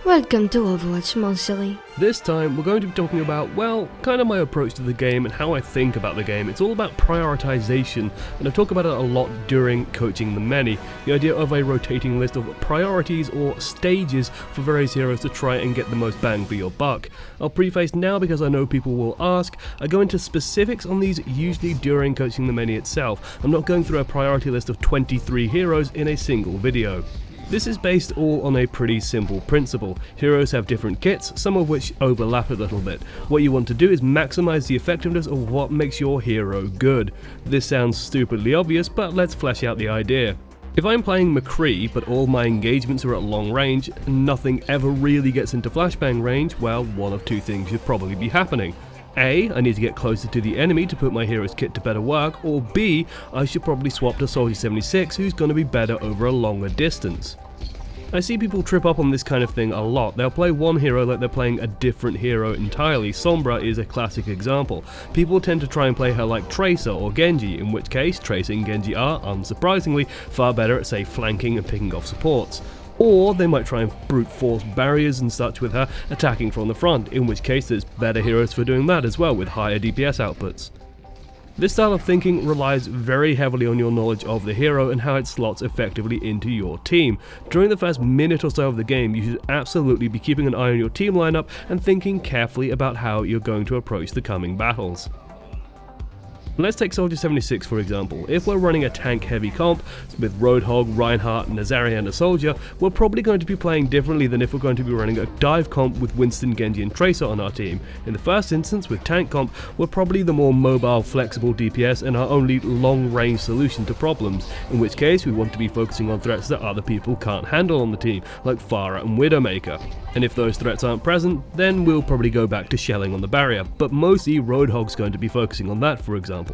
Welcome to Overwatch, mostly. This time we're going to be talking about, well, kind of my approach to the game and how I think about the game. It's all about prioritization, and I talk about it a lot during coaching the many. The idea of a rotating list of priorities or stages for various heroes to try and get the most bang for your buck. I'll preface now because I know people will ask. I go into specifics on these usually during coaching the many itself. I'm not going through a priority list of 23 heroes in a single video. This is based all on a pretty simple principle. Heroes have different kits, some of which overlap a little bit. What you want to do is maximize the effectiveness of what makes your hero good. This sounds stupidly obvious, but let's flesh out the idea. If I'm playing McCree, but all my engagements are at long range, and nothing ever really gets into flashbang range, well, one of two things should probably be happening. A, I need to get closer to the enemy to put my hero's kit to better work, or B, I should probably swap to Soldier 76 who's going to be better over a longer distance. I see people trip up on this kind of thing a lot. They'll play one hero like they're playing a different hero entirely. Sombra is a classic example. People tend to try and play her like Tracer or Genji, in which case Tracer and Genji are, unsurprisingly, far better at, say, flanking and picking off supports. Or they might try and brute force barriers and such with her attacking from the front, in which case there's better heroes for doing that as well with higher DPS outputs. This style of thinking relies very heavily on your knowledge of the hero and how it slots effectively into your team. During the first minute or so of the game, you should absolutely be keeping an eye on your team lineup and thinking carefully about how you're going to approach the coming battles. Let's take Soldier 76 for example. If we're running a tank-heavy comp with Roadhog, Reinhardt, Nazarian and a Soldier, we're probably going to be playing differently than if we're going to be running a dive comp with Winston, Genji and Tracer on our team. In the first instance, with tank comp, we're probably the more mobile, flexible DPS and our only long-range solution to problems, in which case we want to be focusing on threats that other people can't handle on the team, like Pharah and Widowmaker. And if those threats aren't present, then we'll probably go back to shelling on the barrier, but mostly Roadhog's going to be focusing on that, for example.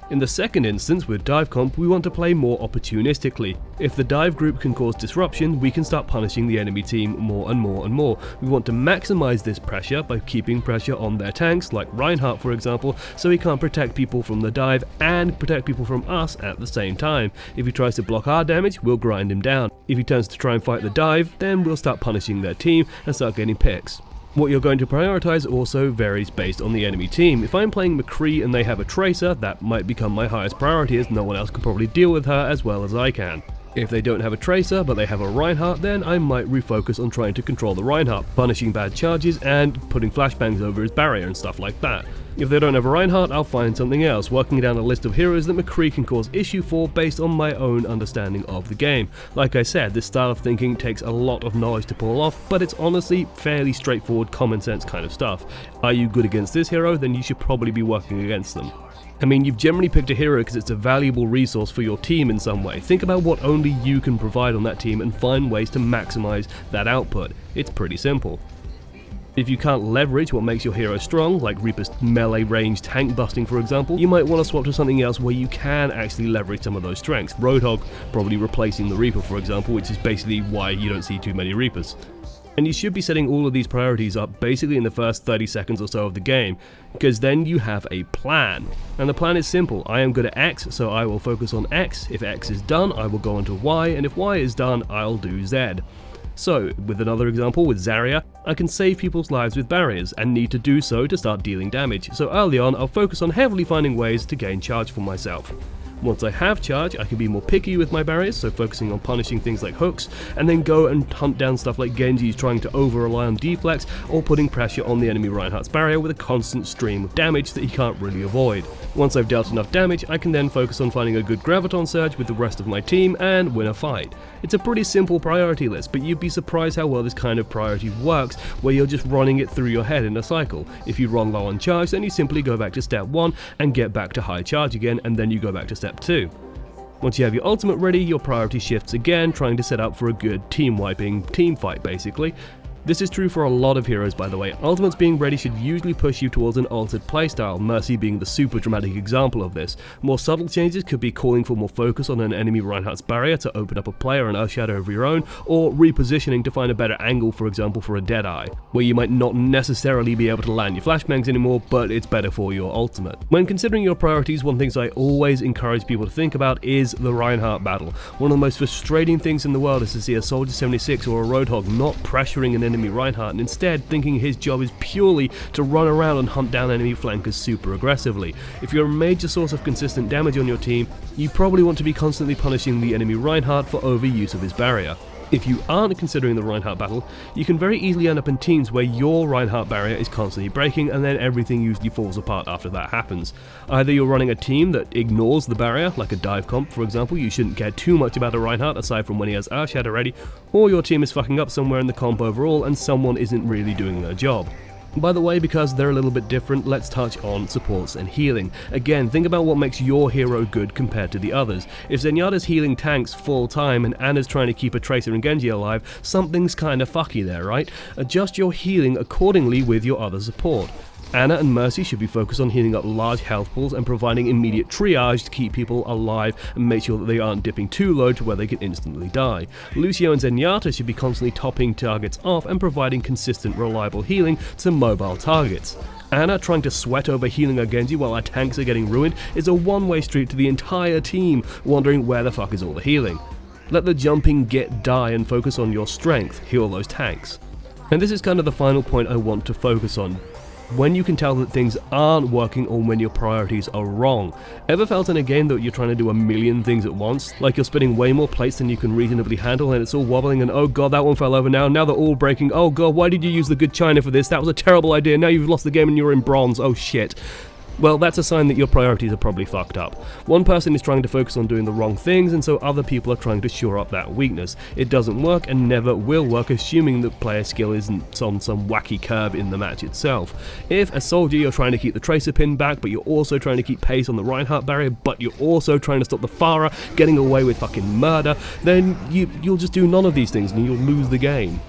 In the second instance, with dive comp, we want to play more opportunistically. If the dive group can cause disruption, we can start punishing the enemy team more and more and more. We want to maximize this pressure by keeping pressure on their tanks, like Reinhardt for example, so he can't protect people from the dive and protect people from us at the same time. If he tries to block our damage, we'll grind him down. If he turns to try and fight the dive, then we'll start punishing their team and start getting picks. What you're going to prioritize also varies based on the enemy team. If I'm playing McCree and they have a Tracer, that might become my highest priority as no one else can probably deal with her as well as I can. If they don't have a Tracer but they have a Reinhardt, then I might refocus on trying to control the Reinhardt, punishing bad charges and putting flashbangs over his barrier and stuff like that. If they don't have a Reinhardt, I'll find something else, working down a list of heroes that McCree can cause issue for based on my own understanding of the game. Like I said, this style of thinking takes a lot of knowledge to pull off, but it's honestly fairly straightforward, common sense kind of stuff. Are you good against this hero? Then you should probably be working against them. I mean, you've generally picked a hero because it's a valuable resource for your team in some way. Think about what only you can provide on that team and find ways to maximize that output. It's pretty simple. If you can't leverage what makes your hero strong, like Reaper's melee range tank busting for example, you might want to swap to something else where you can actually leverage some of those strengths. Roadhog probably replacing the Reaper for example, which is basically why you don't see too many Reapers. And you should be setting all of these priorities up basically in the first 30 seconds or so of the game, because then you have a plan. And the plan is simple. I am good at X, so I will focus on X. If X is done, I will go on to Y, and if Y is done, I'll do Z. So, with another example with Zarya, I can save people's lives with barriers, and need to do so to start dealing damage, so early on I'll focus on heavily finding ways to gain charge for myself. Once I have charge, I can be more picky with my barriers, so focusing on punishing things like hooks, and then go and hunt down stuff like Genji's trying to over-rely on deflex, or putting pressure on the enemy Reinhardt's barrier with a constant stream of damage that he can't really avoid. Once I've dealt enough damage, I can then focus on finding a good graviton surge with the rest of my team and win a fight. It's a pretty simple priority list, but you'd be surprised how well this kind of priority works, where you're just running it through your head in a cycle. If you run low on charge, then you simply go back to step 1 and get back to high charge again, and then you go back to step 2. Once you have your ultimate ready, your priority shifts again, trying to set up for a good team-wiping team fight basically. This is true for a lot of heroes by the way. Ultimates being ready should usually push you towards an altered playstyle, Mercy being the super dramatic example of this. More subtle changes could be calling for more focus on an enemy Reinhardt's barrier to open up a player and Earthshadow of your own, or repositioning to find a better angle for example for a Deadeye, where you might not necessarily be able to land your flashbangs anymore, but it's better for your ultimate. When considering your priorities, one of the things I always encourage people to think about is the Reinhardt battle. One of the most frustrating things in the world is to see a Soldier 76 or a Roadhog not pressuring an enemy enemy Reinhardt and instead thinking his job is purely to run around and hunt down enemy flankers super aggressively. If you're a major source of consistent damage on your team, you probably want to be constantly punishing the enemy Reinhardt for overuse of his barrier. If you aren't considering the Reinhardt battle, you can very easily end up in teams where your Reinhardt barrier is constantly breaking and then everything usually falls apart after that happens. Either you're running a team that ignores the barrier, like a dive comp for example, you shouldn't care too much about a Reinhardt aside from when he has Earthshatter ready, or your team is fucking up somewhere in the comp overall and someone isn't really doing their job. By the way, because they're a little bit different, let's touch on supports and healing. Again, think about what makes your hero good compared to the others. If Zenyatta's healing tanks full time and Ana's trying to keep a Tracer and Genji alive, something's kinda fucky there, right? Adjust your healing accordingly with your other support. Ana and Mercy should be focused on healing up large health pools and providing immediate triage to keep people alive and make sure that they aren't dipping too low to where they can instantly die. Lucio and Zenyatta should be constantly topping targets off and providing consistent, reliable healing to mobile targets. Ana trying to sweat over healing her Genji while our tanks are getting ruined is a one-way street to the entire team wondering where the fuck is all the healing. Let the jumping die and focus on your strength, heal those tanks. And this is kind of the final point I want to focus on. When you can tell that things aren't working or when your priorities are wrong. Ever felt in a game that you're trying to do a million things at once? Like you're spinning way more plates than you can reasonably handle and it's all wobbling and oh god that one fell over now they're all breaking, oh god why did you use the good China for this, that was a terrible idea, now you've lost the game and you're in bronze, oh shit. Well, that's a sign that your priorities are probably fucked up. One person is trying to focus on doing the wrong things and so other people are trying to shore up that weakness. It doesn't work and never will work assuming that player skill isn't on some wacky curve in the match itself. If a soldier you're trying to keep the Tracer pin back but you're also trying to keep pace on the Reinhardt barrier but you're also trying to stop the Pharah getting away with fucking murder, then you'll just do none of these things and you'll lose the game.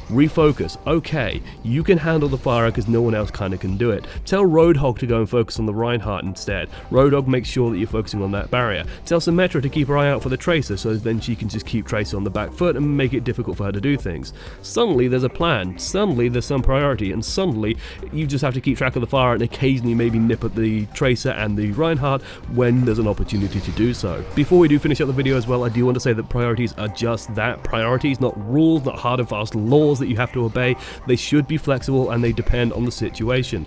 Refocus. Okay, you can handle the Pharah because no one else kind of can do it. Tell Roadhog to go and focus on the Reinhardt instead. Roadhog makes sure that you're focusing on that barrier. Tell Symmetra to keep her eye out for the Tracer so then she can just keep Tracer on the back foot and make it difficult for her to do things. Suddenly there's a plan, suddenly there's some priority, and suddenly you just have to keep track of the Pharah and occasionally maybe nip at the Tracer and the Reinhardt when there's an opportunity to do so. Before we do finish up the video as well, I do want to say that priorities are just that, priorities, not rules, not hard and fast laws that you have to obey. They should be flexible and they depend on the situation.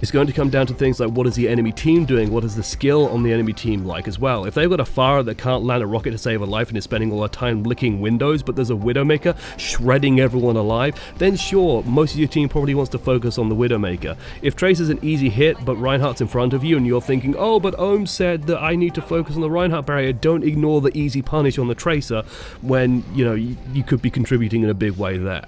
It's going to come down to things like what is the enemy team doing, what is the skill on the enemy team like as well. If they've got a Pharah that can't land a rocket to save a life and is spending all her time licking windows, but there's a Widowmaker shredding everyone alive, then sure, most of your team probably wants to focus on the Widowmaker. If Tracer's an easy hit, but Reinhardt's in front of you and you're thinking, oh, but Ohm said that I need to focus on the Reinhardt barrier, don't ignore the easy punish on the Tracer when, you could be contributing in a big way there.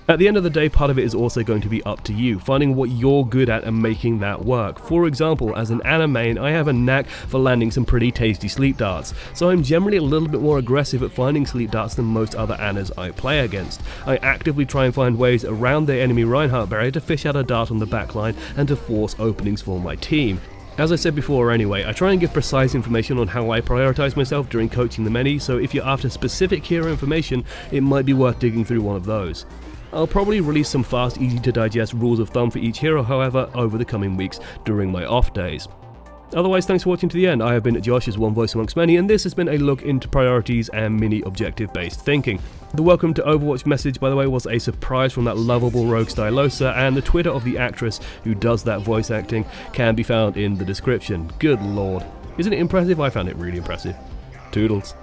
At the end of the day, part of it is also going to be up to you, finding what you're good at and making that work. For example, as an Ana main, I have a knack for landing some pretty tasty sleep darts, so I'm generally a little bit more aggressive at finding sleep darts than most other Anas I play against. I actively try and find ways around the enemy Reinhardt barrier to fish out a dart on the backline and to force openings for my team. As I said before anyway, I try and give precise information on how I prioritize myself during coaching the many, so if you're after specific hero information, it might be worth digging through one of those. I'll probably release some fast, easy to digest rules of thumb for each hero, however, over the coming weeks during my off days. Otherwise, thanks for watching to the end. I have been Josh, as one voice amongst many, and this has been a look into priorities and mini objective-based thinking. The welcome to Overwatch message, by the way, was a surprise from that lovable rogue Stylosa, and the Twitter of the actress who does that voice acting can be found in the description. Good lord. Isn't it impressive? I found it really impressive. Toodles.